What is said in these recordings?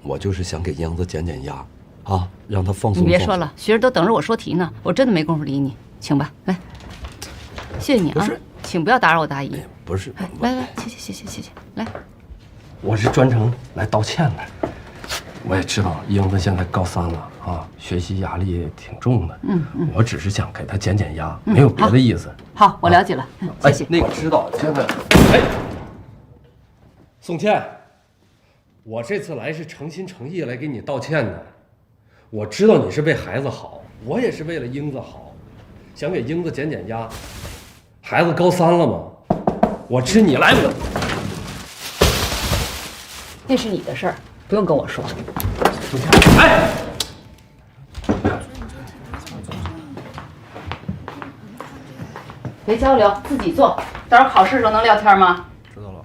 我就是想给英子减减压，啊，让她放松。你别说了，学生都等着我说题呢，我真的没工夫理你，请吧，来，谢谢你啊，请不要打扰我大姨。不是，来，谢，来。我是专程来道歉的。我也知道英子现在高3了啊，学习压力挺重的。我只是想给她减减压，没有别的意思。好，我了解了，谢谢。那个知道，现在，宋倩，我这次来是诚心诚意来给你道歉的。我知道你是为孩子好，我也是为了英子好，想给英子减减压。孩子高3了嘛，我知你来我。那是你的事儿，不用跟我说。哎，别交流，自己做。到时候考试的时候能聊天吗？知道了。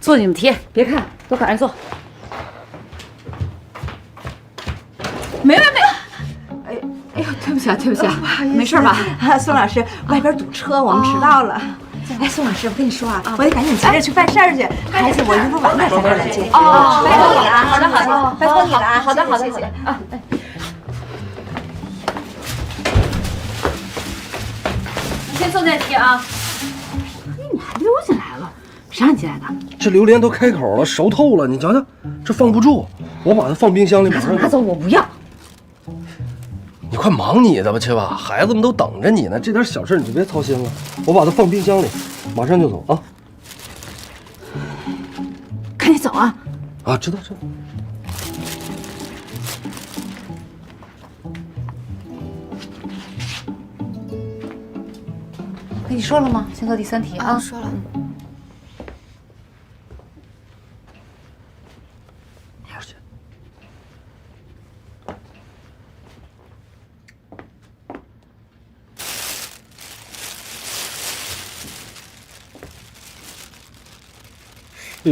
做你的题，别看，都赶紧做。没。哎呦，对不起啊，不好意思，没事吧？宋老师，外边堵车，我们迟到了。哎，宋老师，我跟你说啊，我得赶紧急着去办事儿去。孩子，我一会儿晚点再过来接。哦，拜托你了，好的，拜托你了啊！好的啊。你先做那题啊。你还溜进来了，谁让你进来的？这榴莲都开口了，熟透了，你瞧瞧，这放不住，我把它放冰箱里，马上拿走，我不要。你快忙你的吧，去吧，孩子们都等着你呢。这点小事你就别操心了，我把它放冰箱里，马上就走啊！赶紧走啊！啊，知道。跟你说了吗？先做第3题啊。说了。好好写。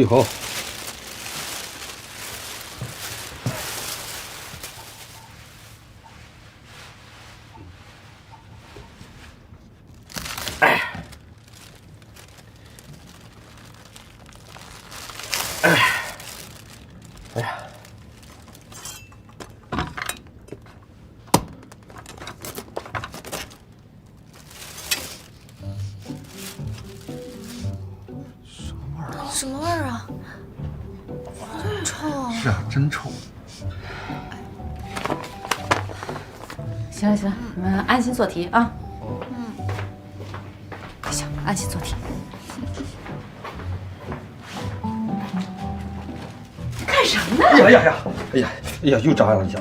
好。哎呀，什么味儿啊？真臭啊！是啊，真臭。行了，你们安心做题啊。行，安心做题。干什么呢？哎呀，又扎了一下。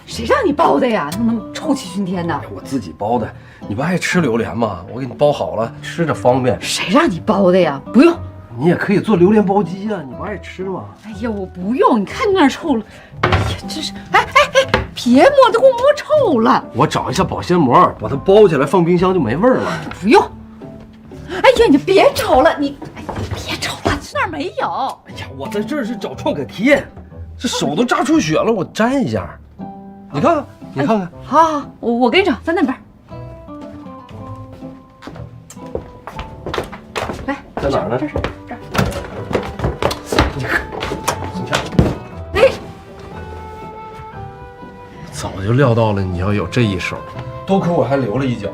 谁让你包的呀？弄那么臭气熏天的。我自己包的，你不爱吃榴莲吗？我给你包好了，吃着方便。谁让你包的呀？不用。你也可以做榴莲包鸡呀，你不爱吃吗？哎呀，我不用，你看你那儿臭了。哎呀，真是，别摸，都给我摸臭了。我找一下保鲜膜，把它包起来放冰箱就没味儿了。不用。哎呀，你别瞅了，你别瞅了，那儿没有。哎呀，我在这儿是找创可贴，这手都扎出血了，我粘一下。你看看，你看看。好，我给你找，在那边。来，在哪儿呢？这儿。你看，宋倩。哎，早就料到了你要有这一手，多亏我还留了一脚。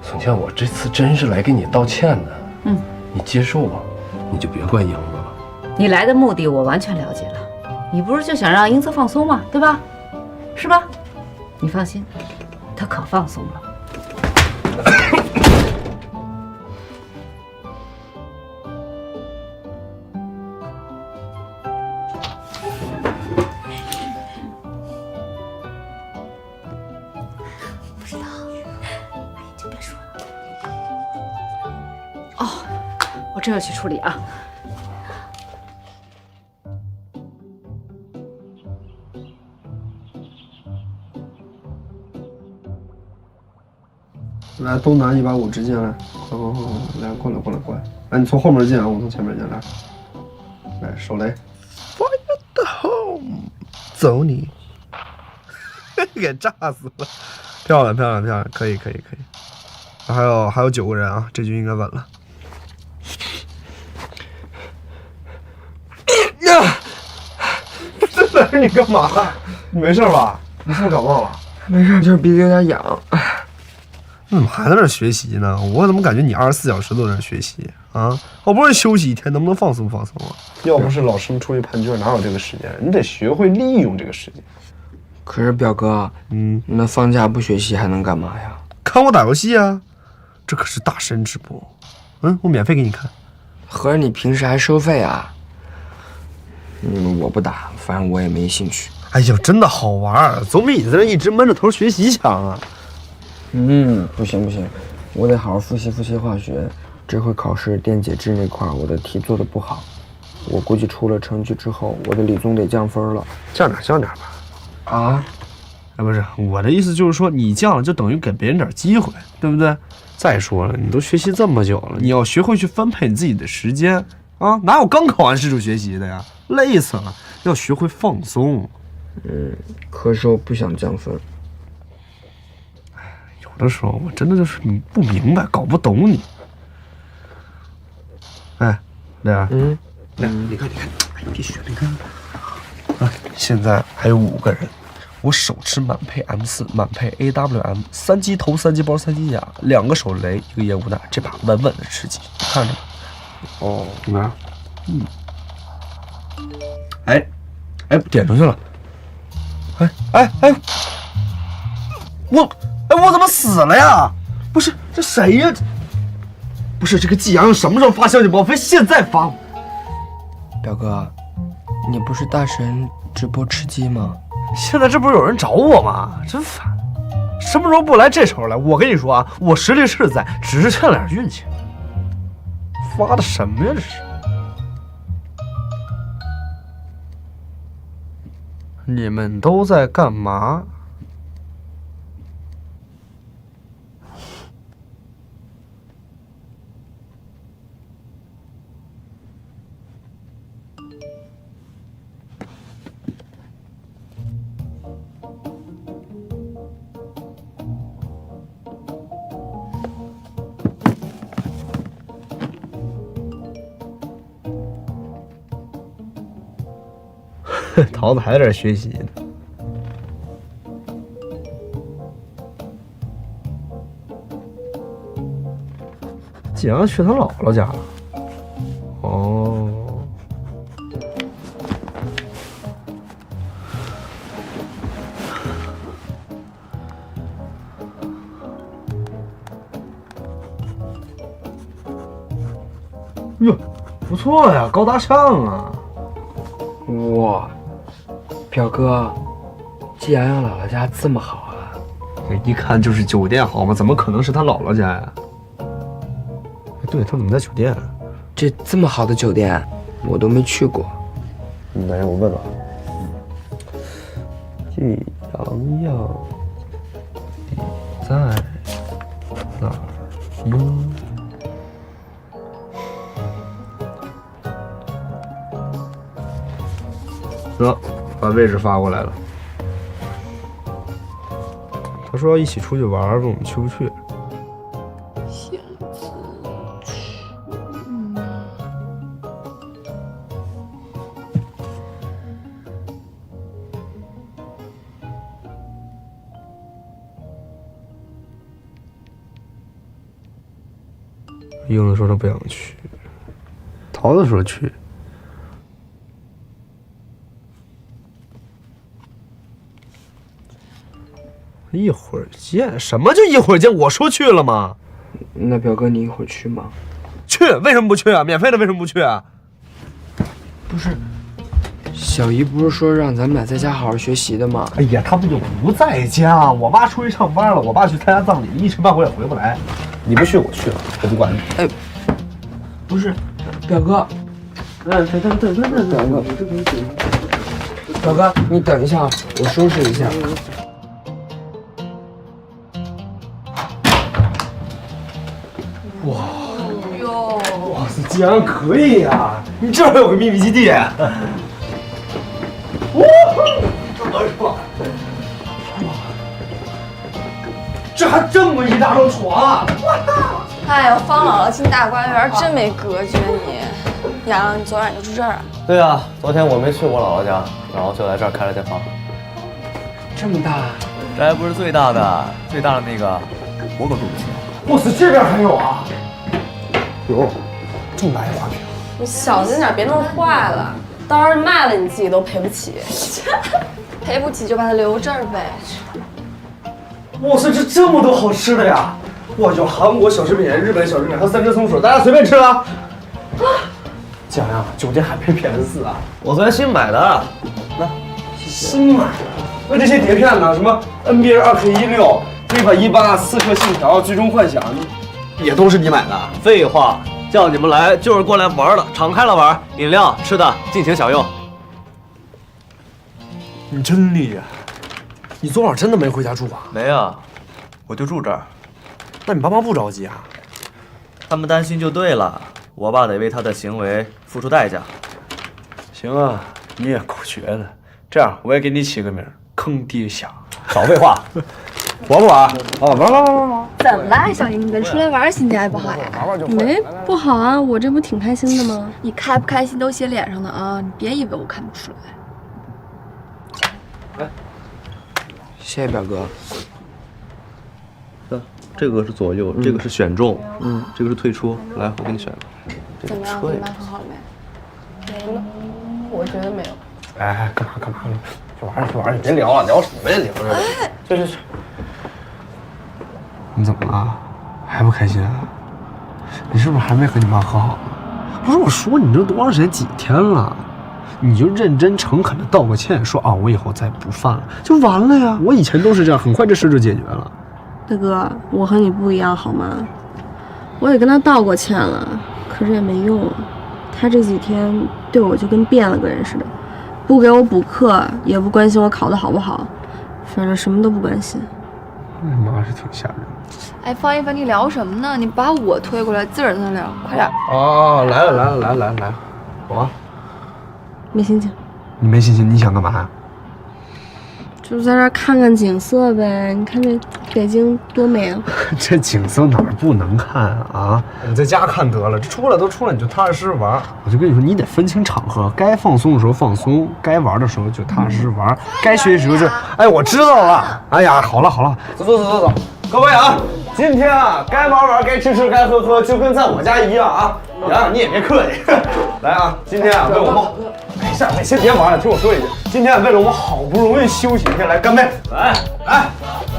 宋倩，我这次真是来给你道歉的。你接受吧，你就别怪英子了。你来的目的我完全了解了，你不是就想让英子放松吗？对吧？是吧？你放心，她可放松了。不知道，哎，就别说了。哦，我这就去处理啊。来，东南150直进来，快，来，过来，来，你从后门进啊，我从前面进来，来，手雷。Fire the home，走你！给炸死了，漂亮漂亮漂亮，可以可以可以。还有9个人啊，这局应该稳了。呀！这哪是你干嘛？你没事吧？你是不是感冒了？没事，就是鼻子有点痒。你怎么还在那学习呢？我怎么感觉你24小时都在那学习啊？好不容易休息一天，能不能放松放松啊？要不是老师们出去判卷，哪有这个时间？你得学会利用这个时间。可是表哥，那放假不学习还能干嘛呀？看我打游戏啊，这可是大神直播。我免费给你看。合着你平时还收费啊？我不打，反正我也没兴趣。哎呦，真的好玩，总比你在这一直闷着头学习强啊！不行不行，我得好好复习复习化学。这回考试电解质那块我的题做的不好，我估计出了成绩之后，我的理综得降分了。降点吧。啊？哎，不是，我的意思就是说，你降了就等于给别人点机会，对不对？再说了，你都学习这么久了，你要学会去分配你自己的时间啊！哪有刚考完试就学习的呀？累死了，要学会放松。可是我不想降分。有的时候我真的就是不明白，搞不懂你。哎，磊儿，来，你看，哎呦，这血，你看，啊，现在还有5个人，我手持满配 M4，满配 AWM， 3级头、3级包、3级甲，2个手雷，1个烟雾弹，这把稳稳的吃鸡，看着。哦，你看，哎，点出去了。哎，我怎么死了呀？不是，这谁呀？不是这个季阳什么时候发消息？莫非现在发？表哥，你不是大神直播吃鸡吗？现在这不是有人找我吗？真烦！什么时候不来这时候来？我跟你说啊，我实力是在，只是欠点运气。发的什么呀这是？你们都在干嘛？桃子还在这学习呢。季阳去他姥姥家了。哦。哟，不错呀，高大上啊。哇，表哥，季阳阳姥姥家这么好啊？一看就是酒店好吗？怎么可能是他姥姥家呀？对，他怎么在酒店？这么好的酒店，我都没去过。来，我问了，季阳阳在哪儿呢？得，把位置发过来了。他说要一起出去玩，问我们去不去。英子说他不想去，桃子说去。一会儿见？什么叫一会儿见？我说去了吗？那表哥你一会儿去吗？去，为什么不去啊？免费的为什么不去啊？不是，小姨不是说让咱们俩在家好好学习的吗？哎呀，他们就不在家，我妈出去上班了，我爸去参加葬礼，一时半会儿也回不来。你不去，我去了，我不管你。哎，不是，表哥，等，表哥，你等一下，我收拾一下。哇塞，季阳可以呀！你这还有个秘密基地。哇，这还这么一大张床啊！哎呦，方姥姥进大观园真没格局你。杨，你昨晚就住这儿啊？对啊，昨天我没去我姥姥家，然后就来这儿开了间房。这么大，这还不是最大的，最大的那个我可住不起。我操，这边还有啊！有，这么大一花瓶。你小心点，别弄坏了，到时候卖了你自己都赔不起。赔不起就把它留这儿呗。哇塞，这么多好吃的呀！哇，有韩国小吃品、日本小吃品，还有三只松鼠，大家随便吃啊！讲呀，酒店还配 PS4啊？我昨天新买的。那新买的？那这些碟片呢？什么 NBA 2K16、FIFA 18、刺客信条、最终幻想，也都是你买的？废话，叫你们来就是过来玩的，敞开了玩，饮料、吃的尽情享用。你真厉害！你昨晚真的没回家住啊？没啊，我就住这儿。那你爸妈不着急啊？他们担心就对了，我爸得为他的行为付出代价。行啊，你也够绝的。这样，我也给你起个名，坑爹侠。少废话。玩不玩？啊，玩。怎么啦，小英子，出来玩心情还不好呀？没不好啊，我这不挺开心的吗？你开不开心都写脸上的啊，你别以为我看不出来。谢谢表哥。这个是左右，这个是选中，这个是退出。来，我给你选了。怎么样？你妈很好了没？没呢，我觉得没有。哎，干嘛？去玩，你别聊了，聊什么呀？去。你怎么了？还不开心啊？你是不是还没和你妈和好呢？不是我说你这多长时间？几天了？你就认真诚恳的道个歉，说啊，我以后再不犯了，就完了呀。我以前都是这样，很快这事就解决了。大哥，我和你不一样好吗？我也跟他道过歉了，可是也没用。他这几天对我就跟变了个人似的，不给我补课，也不关心我考得好不好，反正什么都不关心。你妈是挺吓人。哎，方一凡，你聊什么呢？你把我推过来，自个儿在那聊，快点。哦，来了，走啊！没心情。你没心情，你想干嘛呀？就在这儿看看景色呗。你看这北京多美啊！这景色哪儿不能看啊？你在家看得了，这出来都出来，你就踏踏实实玩。我就跟你说，你得分清场合，该放松的时候放松，该玩的时候就踏踏实实玩，该学习时候就……哎，我知道了。哎呀，好了，走，各位啊，今天啊，该玩，该吃，该喝，就跟在我家一样啊。杨，你也别客气。来啊，今天啊，为我们。没事，先别玩了，听我说一句，今天为了我们好不容易休息一天，来干杯！来，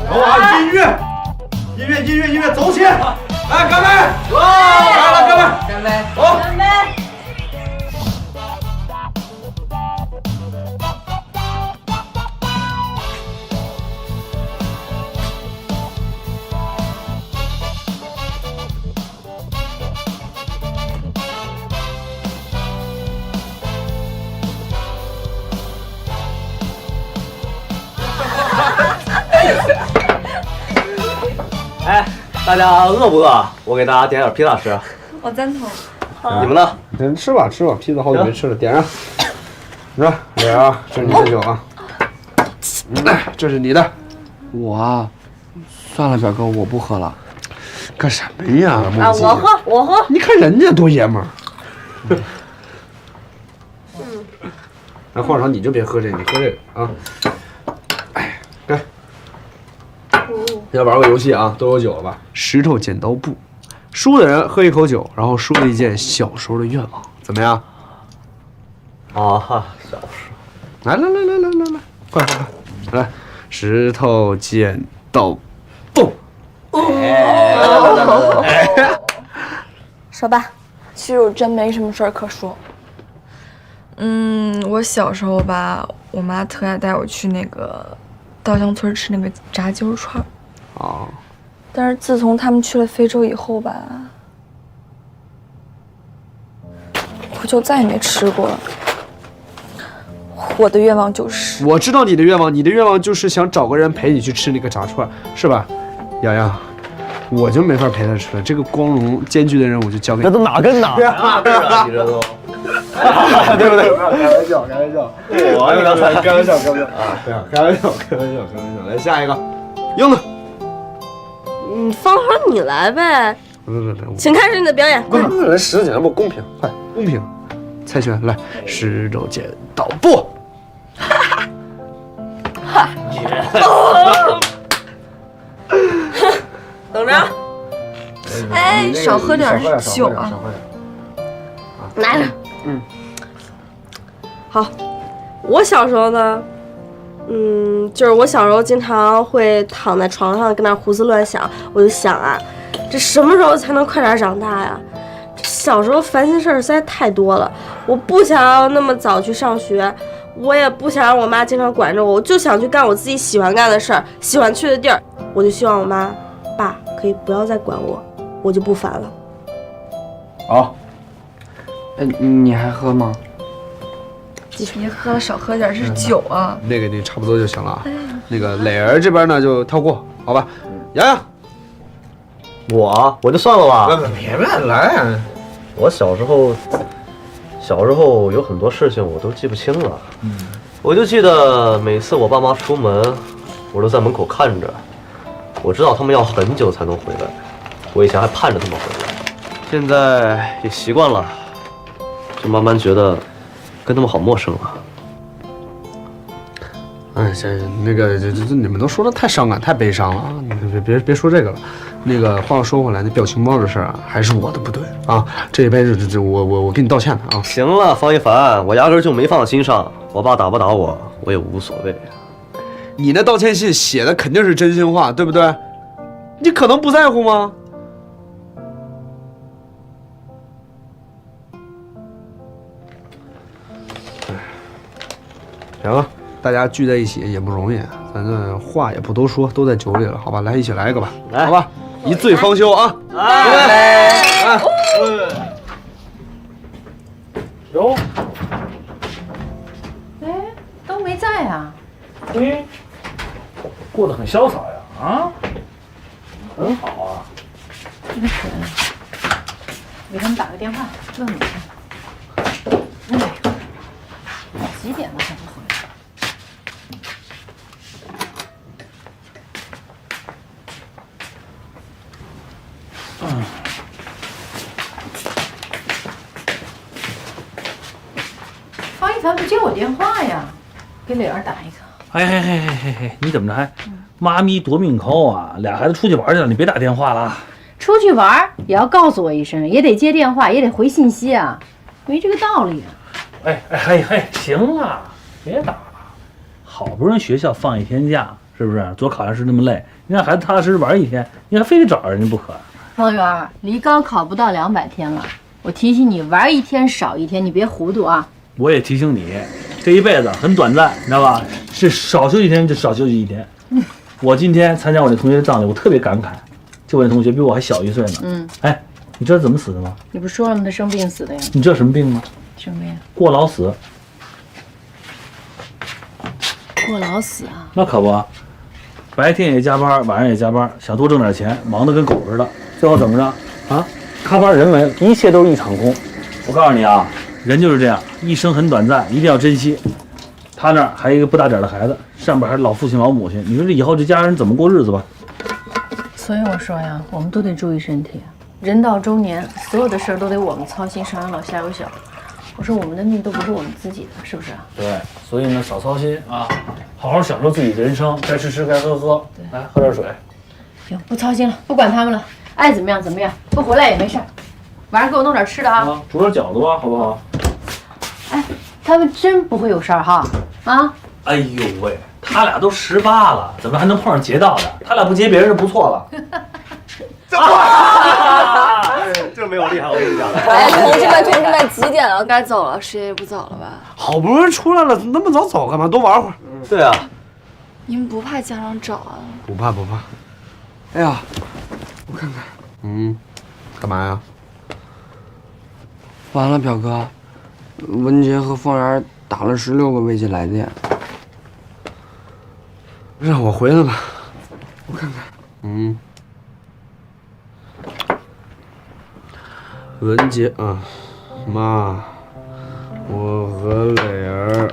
等我啊，音乐，走起！来，干杯！来了，干杯！走！干杯！哎，大家饿不饿？我给大家点点披萨吃。我赞同。你们呢？你吃吧，披萨好久没吃了，点上。来，磊啊，这是你的酒啊。这是你的。我，算了，表哥，我不喝了。干什么呀？啊，我喝。你看人家多爷们儿。那换成你就别喝这个，你喝这个啊。哎，来。要玩个游戏啊，都有酒了吧？石头剪刀布，输的人喝一口酒，然后说一件小时候的愿望，怎么样？啊哈，小时来，快，来，石头剪刀布。说吧，其实我真没什么事儿可说。我小时候吧，我妈特爱带我去那个稻香村吃那个炸鸡肉串。哦。但是自从他们去了非洲以后吧，我就再也没吃过了。我的愿望就是……我知道你的愿望，就是想找个人陪你去吃那个炸串，是吧？洋洋，我就没法陪他吃了，这个光荣艰巨的任务就交给你。这都哪跟哪呀？你这都。对不对？开玩笑，开玩笑。我有点惨，开玩笑，开玩笑啊！对啊，开玩笑，开玩笑，开玩笑。来下一个，英子。方豪你来呗。不，请开始你的表演。快，来10剪刀布，公平，快，公平。猜拳，来，10肘剪刀布。等着。哎，少喝点酒啊。来了。好，我小时候呢，就是我小时候经常会躺在床上跟那胡思乱想，我就想啊，这什么时候才能快点长大呀？这小时候烦心事儿实在太多了，我不想要那么早去上学，我也不想让我妈经常管着我，我就想去干我自己喜欢干的事儿，喜欢去的地儿。我就希望我妈、爸可以不要再管我，我就不烦了。好，你还喝吗？别喝了，少喝点，这是酒啊。那个你差不多就行了啊。那个磊儿这边呢就跳过，好吧？洋洋，我就算了吧。别来。我小时候有很多事情我都记不清了。我就记得每次我爸妈出门，我都在门口看着。我知道他们要很久才能回来，我以前还盼着他们回来，现在也习惯了，就慢慢觉得跟他们好陌生啊。这你们都说的太伤感、太悲伤了啊！你别说这个了。那个话说回来，那表情包的事啊，还是我的不对啊。这一辈子我给你道歉的啊。行了，方一凡，我压根就没放心上，我爸打不打我也无所谓。你那道歉信写的肯定是真心话，对不对？你可能不在乎吗？行了，大家聚在一起也不容易，咱这话也不多说，都在酒里了，好吧？来，一起来一个吧，来，好吧？一醉方休啊！来，哟，哎，都没在啊。过得很潇洒呀，啊，很好啊。这个蠢，给他们打个电话问问看。哎，几点了还不回来？方一凡不接我电话呀，给磊儿打一个。嘿，你怎么着还妈咪夺命 call 啊？俩孩子出去玩去了，你别打电话了。出去玩也要告诉我一声，也得接电话，也得回信息啊，没这个道理啊。行了，别打了。好不容易学校放一天假，是不是？做考研时那么累，你让孩子踏踏实实玩一天，你还非得找人家不可。方圆，离高考不到200天了，我提醒你，玩一天少一天，你别糊涂啊。我也提醒你，这一辈子很短暂，你知道吧？是少休息一天就少休息一天。我今天参加我那同学的葬礼，我特别感慨，就我那同学比我还小1岁呢。哎，你知道怎么死的吗？你不是说了吗？他生病死的呀。你知道什么病吗？什么呀？过劳死。过劳死啊？那可不，白天也加班，晚上也加班，想多挣点钱，忙得跟狗似的。最后怎么着啊？咖啡人文，一切都是一场空。我告诉你啊，人就是这样，一生很短暂，一定要珍惜。他那儿还有一个不大点的孩子，上边还是老父亲老母亲，你说这以后这家人怎么过日子吧？所以我说呀，我们都得注意身体。人到中年，所有的事儿都得我们操心，上有老下有小。我说我们的命都不是我们自己的，是不是啊？对，所以呢，少操心啊，好好享受自己的人生，该吃吃，该喝喝。来，喝点水。行，不操心了，不管他们了，爱怎么样怎么样，不回来也没事儿。晚上给我弄点吃的啊，煮点饺子吧，好不好？哎，他们真不会有事儿哈？啊？哎呦喂，他俩都18了，怎么还能碰上劫道的？他俩不劫别人就不错了。这没有厉害，我跟你讲。哎，同志们，几点了？该走了，时间也不早了吧？好不容易出来了，那么早走干嘛？多玩会儿。对啊，你们不怕家长找啊？不怕不怕。哎呀，我看看，干嘛呀？完了，表哥，文杰和方圆打了16个未接来电。让我回来吧，我看看，文杰啊，妈，我和磊儿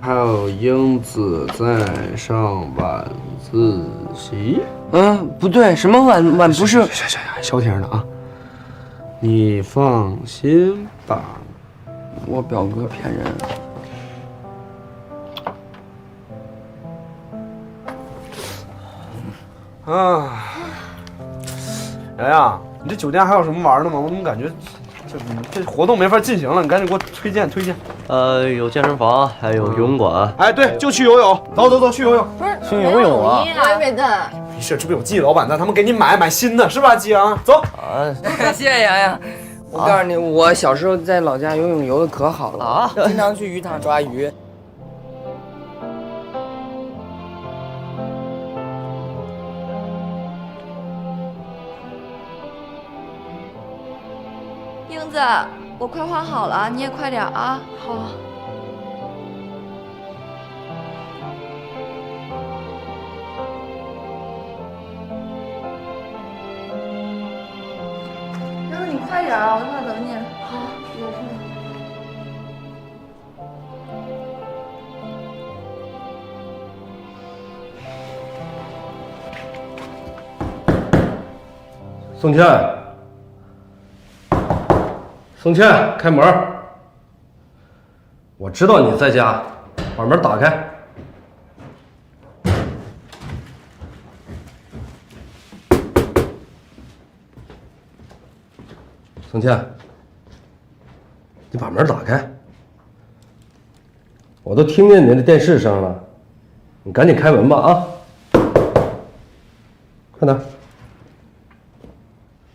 还有英子在上晚自习。不对，什么晚不是？消停的啊！你放心吧，我表哥骗人。啊，洋洋，你这酒店还有什么玩的吗？我怎么感觉这活动没法进行了？你赶紧给我推荐。有健身房，还有游泳馆。哎，对，就去游泳，走，去游泳。去游泳啊？没事，这不有季老板在，他们给你买新的，是吧，季阳？走。谢谢洋洋。我告诉你，我小时候在老家游泳游的可好了啊，经常去鱼塘抓鱼。英子，我快画好了，你也快点啊！好。英子，你快点啊，我在那等你。好，有事。宋倩，开门！我知道你在家，把门打开。宋倩，你把门打开！我都听见你的电视声了，你赶紧开门吧啊！快点！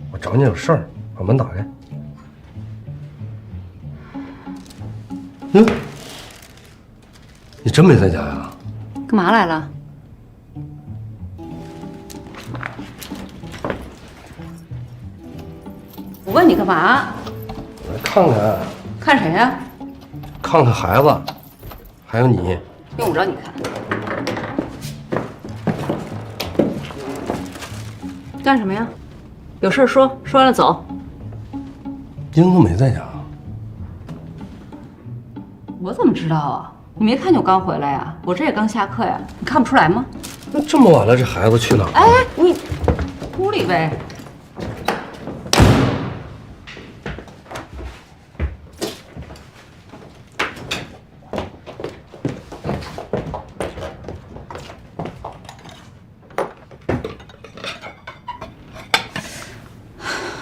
我找你有事儿，把门打开。你真没在家呀？干嘛来了？我问你干嘛？我来看看。看谁呀？看看孩子，还有你。用不着你看。干什么呀？有事说，说完了走。英子没在家。我怎么知道啊？你没看见我刚回来呀？我这也刚下课呀，你看不出来吗？那这么晚了，这孩子去哪儿？哎，你屋里呗。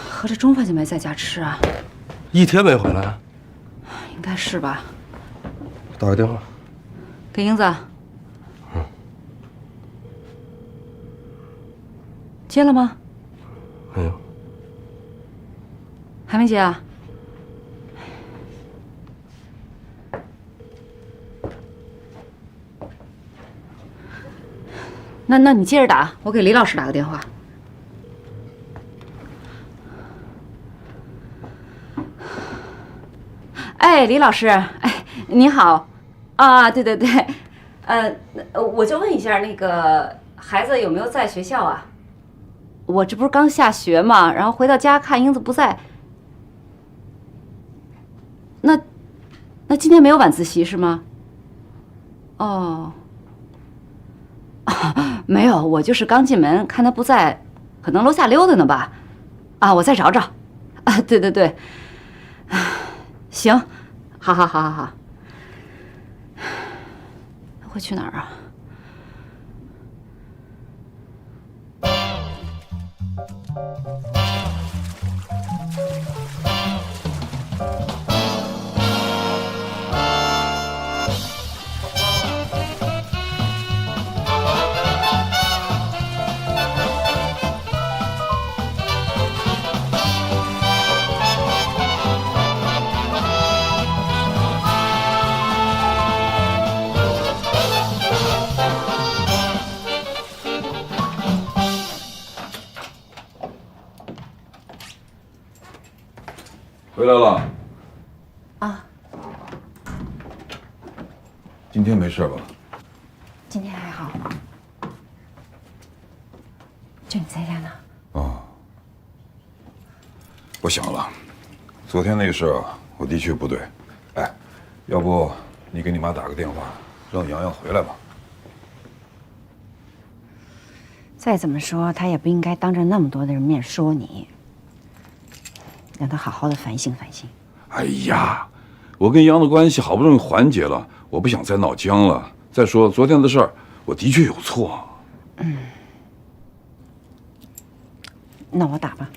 合着中饭就没在家吃啊？一天没回来？应该是吧。打个电话。给英子。接了吗？没有。还没接啊？那你接着打，我给李老师打个电话。哎，李老师，哎，你好，啊，对，我就问一下，那个孩子有没有在学校啊？我这不是刚下学嘛，然后回到家看英子不在，那今天没有晚自习是吗？哦，没有，我就是刚进门看他不在，可能楼下溜达呢吧。啊，我再找找。啊，对，行，好。会去哪儿啊？回来了啊，今天没事吧？今天还好，就你在家呢。哦，我想了，昨天那事儿啊，我的确不对。哎，要不你给你妈打个电话，让洋洋回来吧。再怎么说，他也不应该当着那么多的人面说你，让他好好的反省反省。哎呀，我跟杨的关系好不容易缓解了，我不想再闹僵了。再说昨天的事儿，我的确有错。那我打吧。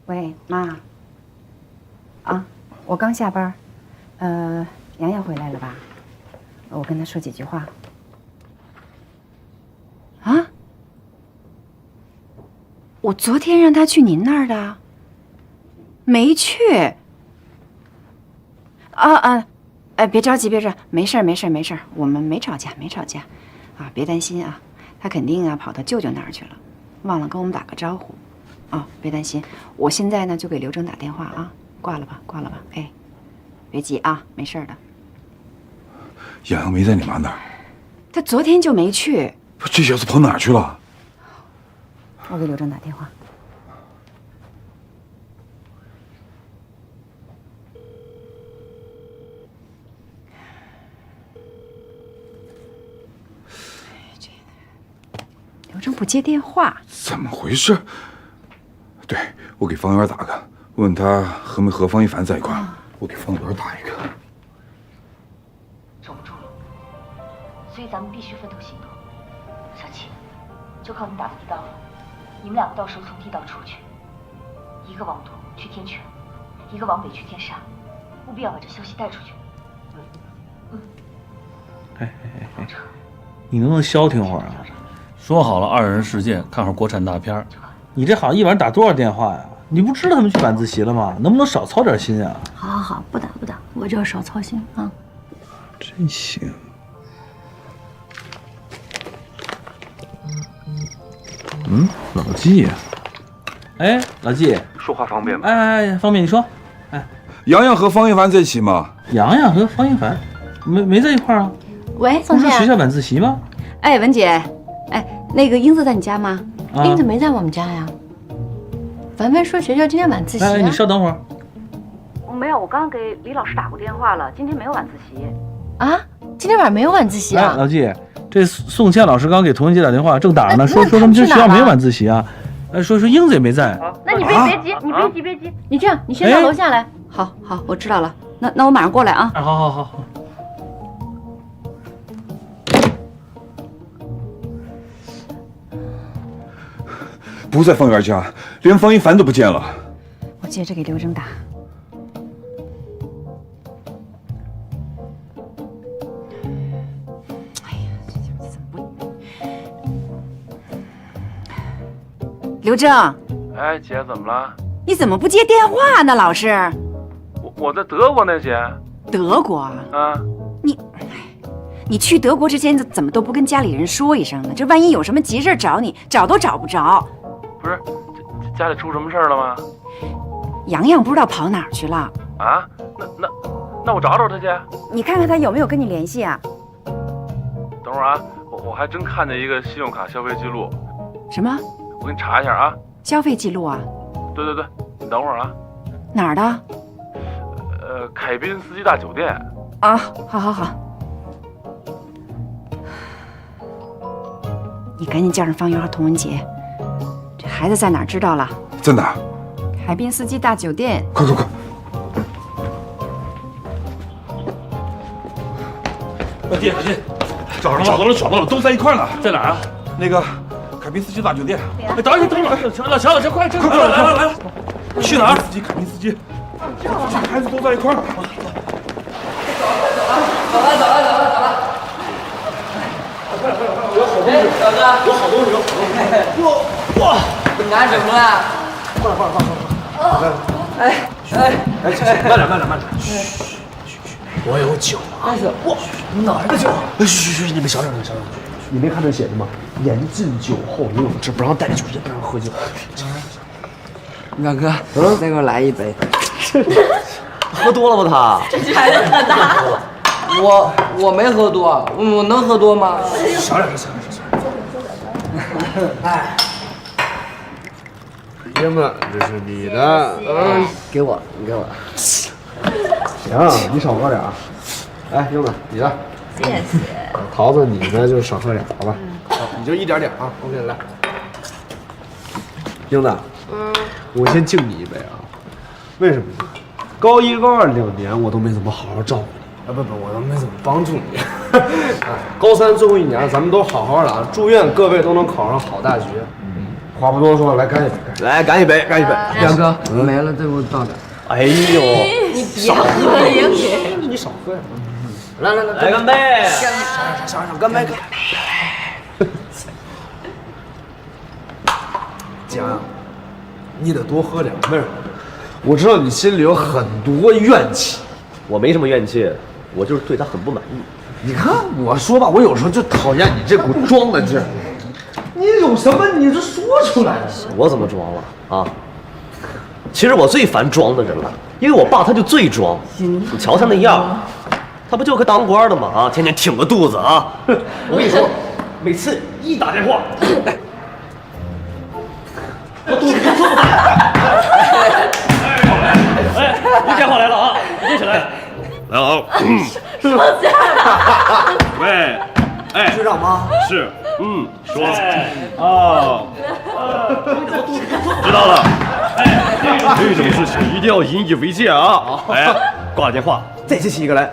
喂，妈。啊，我刚下班。洋洋回来了吧？我跟他说几句话。啊？我昨天让他去您那儿的，没去。别着急，别着急，没事儿，没事儿，没事儿，我们没吵架，没吵架，啊，别担心啊，他肯定啊跑到舅舅那儿去了，忘了跟我们打个招呼。哦，别担心，我现在呢就给刘正打电话啊，挂了吧，挂了吧，哎，别急啊，没事的。洋洋没在你妈那儿，他昨天就没去。这小子跑哪儿去了？我给刘正打电话。刘正不接电话，怎么回事？对，我给方圆打个，问他和没和方一凡在一块儿。我给方圆打一个。守不住了，所以咱们必须分头行动。小七，就靠你打地道了。你们两个到时候从地道出去，一个往东去天泉，一个往北去天煞，务必要把这消息带出去。哎，你能不能消停会儿啊？说好了2人世界，看会儿国产大片儿，你这好一晚上打多少电话呀？你不知道他们去晚自习了吗？能不能少操点心啊？好好好，不打不打，我就要少操心啊。真行。老纪呀。哎，老纪，说话方便吗？哎，方便，你说。哎，洋洋和方一凡在一起吗？洋洋和方一凡没在一块儿啊？喂，宋姐。不是学校晚自习吗？哎，文姐，哎，那个英子在你家吗？英子没在我们家呀。凡凡说学校今天晚自习。哎，你稍等会儿。没有，我刚刚给李老师打过电话了，今天没有晚自习。啊？今天晚上没有晚自习啊？老纪，这宋倩老师刚给童文杰打电话，正打着呢，说他们这学校没有晚自习啊。哎，说英子也没在。那你别急，你别急别急，你这样，你先到楼下来。好，我知道了。那我马上过来啊。好。不在方圆家，连方一凡都不见了。我接着给刘正打。哎呀，这怎么不？刘正。哎，姐，怎么了？你怎么不接电话呢，老是？我在德国呢，姐。德国啊？你去德国之前怎么都不跟家里人说一声呢？这万一有什么急事找你，找都找不着。不是，家里出什么事儿了吗？洋洋不知道跑哪儿去了。啊？那我找找他去。你看看他有没有跟你联系啊？等会儿啊，我还真看见一个信用卡消费记录。什么？我给你查一下啊。消费记录啊？对，你等会儿啊。哪儿的？凯宾斯基大酒店。啊，好。你赶紧叫上方圆和童文杰，这孩子在哪儿知道了？在哪儿？凯宾斯基大酒店。快！老纪，找到了，都在一块儿呢。在哪儿啊？那个凯宾斯基大酒店。哎，等会儿，老乔，快，来！去哪儿？凯宾斯基，孩子都在一块儿。走了。有好东西。哇！你拿什么了？快！慢点！嘘！我有酒啊！哇，哪儿的酒？嘘！你们小点声！你没看这写的吗？严禁酒后游泳池，不让带酒，也不让喝酒。大哥，再给我来一杯。喝多了吧他？这孩子可大了。我没喝多，我能喝多吗？小点声。哎，爷们，这是你的，给我，你给我。行，你少喝点啊。哎，英子，你的。谢谢。桃子，你呢就少喝点，好吧？你就一点点啊。OK， 来。英子，我先敬你一杯啊。为什么呢？高1、高22年我都没怎么好好照顾你，不，我都没怎么帮助你。高3最后1年，咱们都好好的啊！祝愿各位都能考上好大学。话不多说，来干一杯，来干一杯，干一杯。梁哥，没了，再给我倒点。哎呦，你别喝也给，你少喝呀。来干杯！上，干杯！姐，你得多喝点，为什么？我知道你心里有很多怨气。我没什么怨气，我就是对他很不满意。你看我说吧，我有时候就讨厌你这股装的劲儿。你有什么你就说出来。我怎么装了啊？其实我最烦装的人了，因为我爸他就最装。你瞧他那样，他不就个当官的吗？啊，天天挺个肚子啊！我跟你说，每次一打电话，我肚子这么大。你电话来了啊！接起来。来了啊！什么家伙？喂，哎，局长吗？是，说啊，知道了。这种事情一定要引以为戒啊！哎，挂了电话，再接起一个来。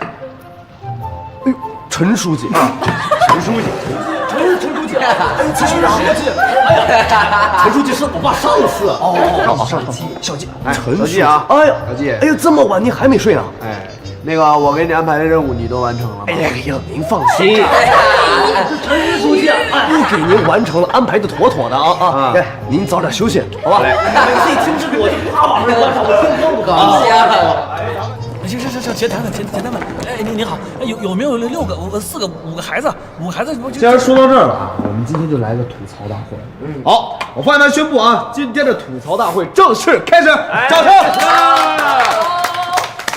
哎呦，陈书记啊，陈书记，陈书记，陈书记，陈书记是我爸上司哦，小季，陈书记啊，哎呦，小季，哎呦，这么晚你还没睡呢？哎。那个，我给你安排的任务你都完成了吗？哎呀，您放心，陈书记，我给您完成了，安排的妥妥的啊！哎，您早点休息，好吧？每次一听这个，我就啪往上关上，我听光不可能。行，前台们，哎，您好，有没有6个、4个、5个孩子？5个孩子，既然说到这儿了啊，我们今天就来个吐槽大会。好，我发言宣布啊，今天的吐槽大会正式开始，掌声！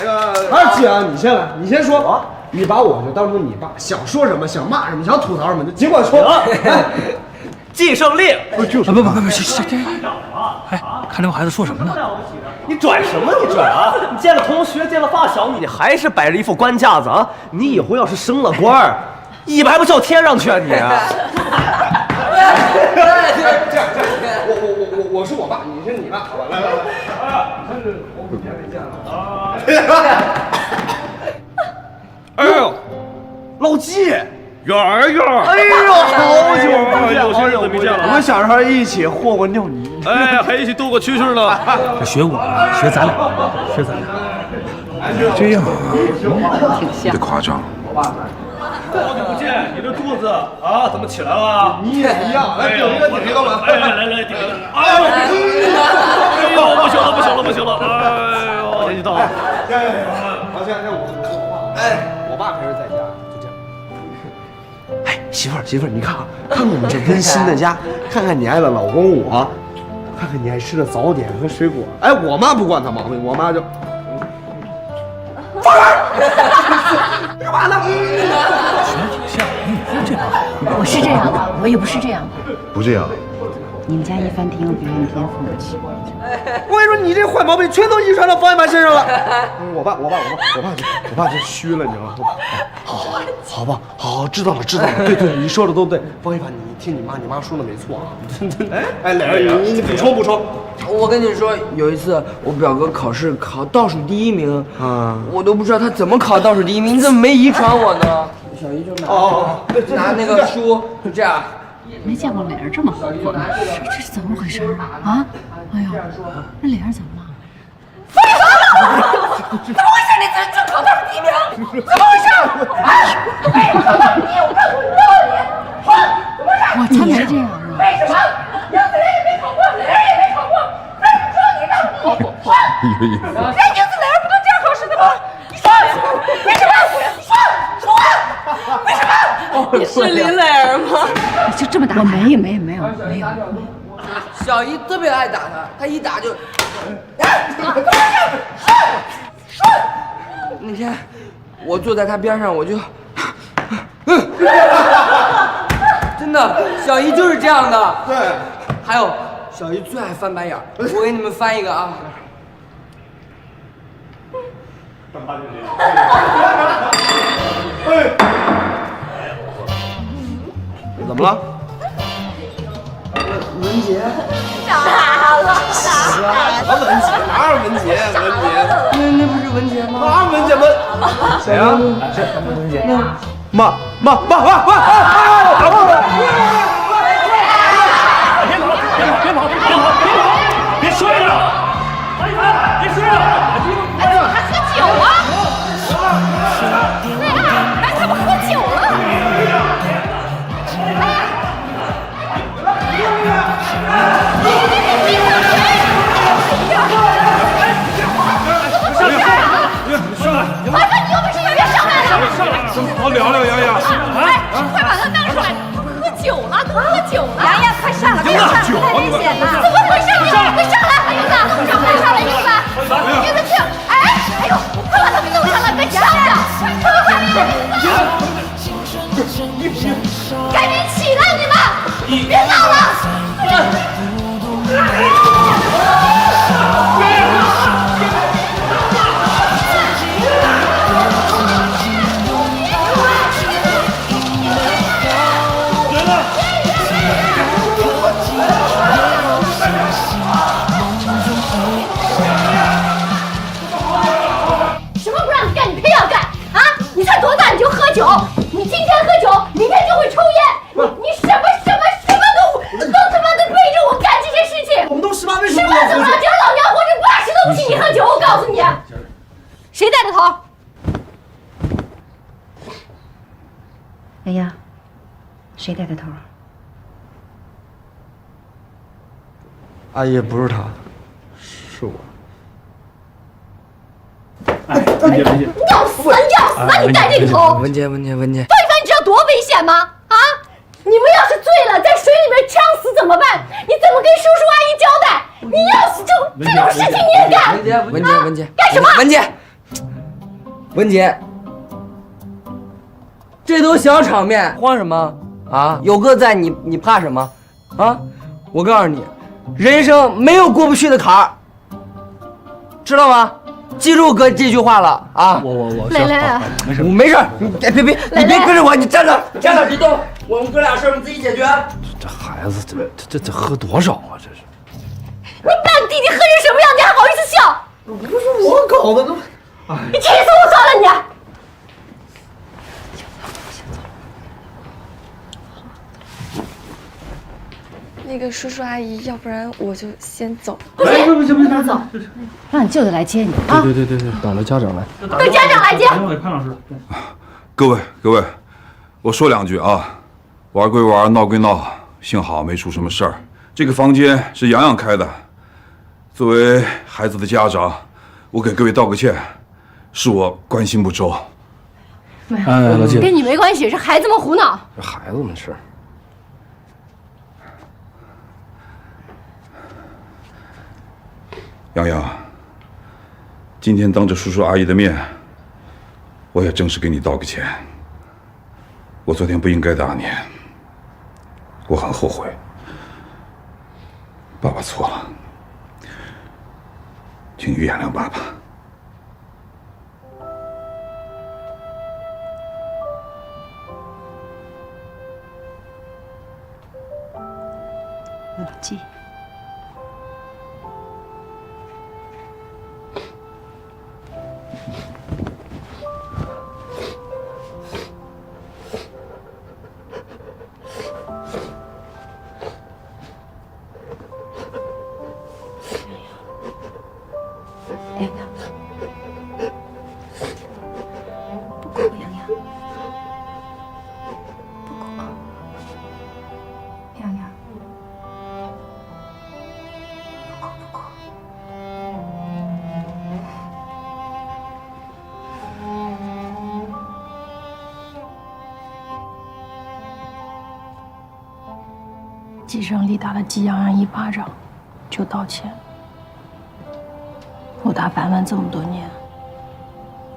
那个二姐啊，你先来，你先说啊！你把我就当成你爸，想说什么，想骂什么，想吐槽什么，就尽管说。季胜利，不，行，哎，看这帮孩子说什么呢？你拽什么？你拽啊！你见了同学，见了发小，你还是摆着一副官架子啊！你以后要是升了官儿，尾巴还不叫天上去啊你！这样，我是我爸，你是你爸，好吧？来，真是好久没见了啊！哎呦，老季，远儿，哎呦，好久不见，有些日子没见了。我们小时候一起和过尿泥，哎，还一起度过蛐蛐呢。学我，学咱俩。这样啊，别夸张。好久不见，你这肚子啊，怎么起来了？你也一样，来顶一个干嘛？来顶一个！哎呦，不行了！哎呦，年纪大了。好，现在我爸还是在家，就这样。哎，媳妇儿，你看啊，看我们这温馨的家，看看你爱的老公我，看看你爱吃的早点和水果。哎，我妈不惯他毛病，我妈就。放人！干嘛呢？像你这帮孩子，我是这样的，我也不是这样的。不这样。你们家一帆挺有表演天赋的。我跟你说，你这坏毛病全都遗传到方一凡身上了。我爸就虚了，你知道吗？好吧，好，知道了。对，你说的都对。方一凡，你听你妈说的没错啊。哎，磊儿，你补充。我跟你说，有一次我表哥考试考倒数第1名，我都不知道他怎么考倒数第1名，你怎么没遗传我呢？小姨就拿那个书就这样。没见过磊儿这么活泼的，这是怎么回事啊？哎呦，那磊儿怎么了？怎么回事？你这考倒数第1名？怎么回事？哎，考倒数第1，我告诉你，我才没这样呢。为什么？杨子磊也没考过，磊儿也没考过，为什么说你倒数第1？人英子磊儿不都这样考试的吗？你说为什么？说话，为什么？你是林磊儿吗？你就这么打？我没有。小姨特别爱打他，他一打就。你看，我坐在他边上，我就，真的，小姨就是这样的。对，还有小姨最爱翻白眼儿，我给你们翻一个啊。怎么了？文杰，傻了，什么文杰？哪有文杰？文杰？那不是文杰吗？哪有文杰文？谁呀？谁？文杰？妈！别摔了！别摔了！哎，怎么还喝酒啊？对啊，哎，怎么喝酒了？麻烦你有本事就别上来了！好聊聊，洋洋。哎，快把他拿出来！喝酒了，喝酒了！洋洋，快上来！快上来！太危险了！怎么回事？快上来，英子！快上来，英子！英子去！哎呦，快把他们弄上来！别上来！赶紧起来，你们！别闹了！什么不让你干，你偏要干啊！你才多大你就喝酒？你今天喝酒，明天就会抽烟。你什么都他妈的背着我干这些事情。我们都18，为什什么么怎么了？只要老娘活着80都不许你喝酒！我告诉你，谁带的头？洋洋，谁带的头？阿姨不是他，是我。你要死啊！你带这个头！文杰，范一凡，你知道多危险吗？啊！你们要是醉了，在水里面呛死怎么办？你怎么跟叔叔阿姨交代？你要死就这种事情你也干？文杰，干什么？文杰，这都小场面，慌什么啊？有哥在，你怕什么啊？我告诉你，人生没有过不去的坎儿，知道吗？记住哥这句话了啊！我蕾蕾啊，没事，你别，你别跟着我，你站着，别动，我们哥俩事儿我们自己解决。这孩子，这喝多少啊？这是。你把你弟弟喝成什么样，你还好意思笑？不是我搞的，你气死我算了你！那个叔叔阿姨，要不然我就先走。不行，走，让你舅舅来接你啊！对，等着家长来。等家长来接。潘老师，各位，我说两句啊，玩归玩，闹归闹，幸好没出什么事儿。这个房间是洋洋开的，作为孩子的家长，我给各位道个歉，是我关心不周。老姐，跟你没关系，是孩子们胡闹。这孩子们事。洋洋，今天当着叔叔阿姨的面，我也正式给你道个歉。我昨天不应该打你，我很后悔。爸爸错了，请你原谅爸爸。我记。季胜利打了季洋洋1巴掌，就道歉。我打板板这么多年，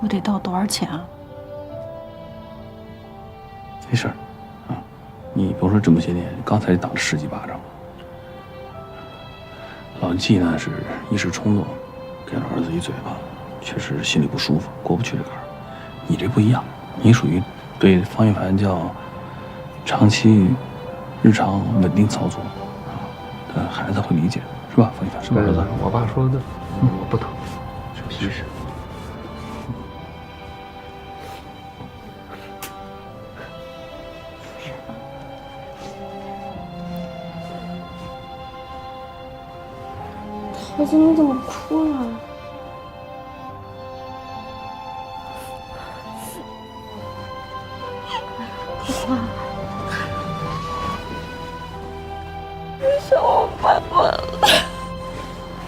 我得道多少歉啊？没事儿，啊，你甭说这么些年，刚才打了10几巴掌。老纪呢是一时冲动，给了儿子一嘴巴，确实心里不舒服，过不去这坎儿。你这不一样，你属于对方一凡叫长期、日常稳定操作啊，孩子会理解，是吧？方一凡是吧，儿子？我爸说的，我不疼，是皮实。桃子，你怎么哭了？花花，为什么我爸滚了？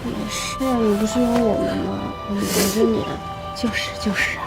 没事，你不是有我们吗？我们陪着你。就是啊。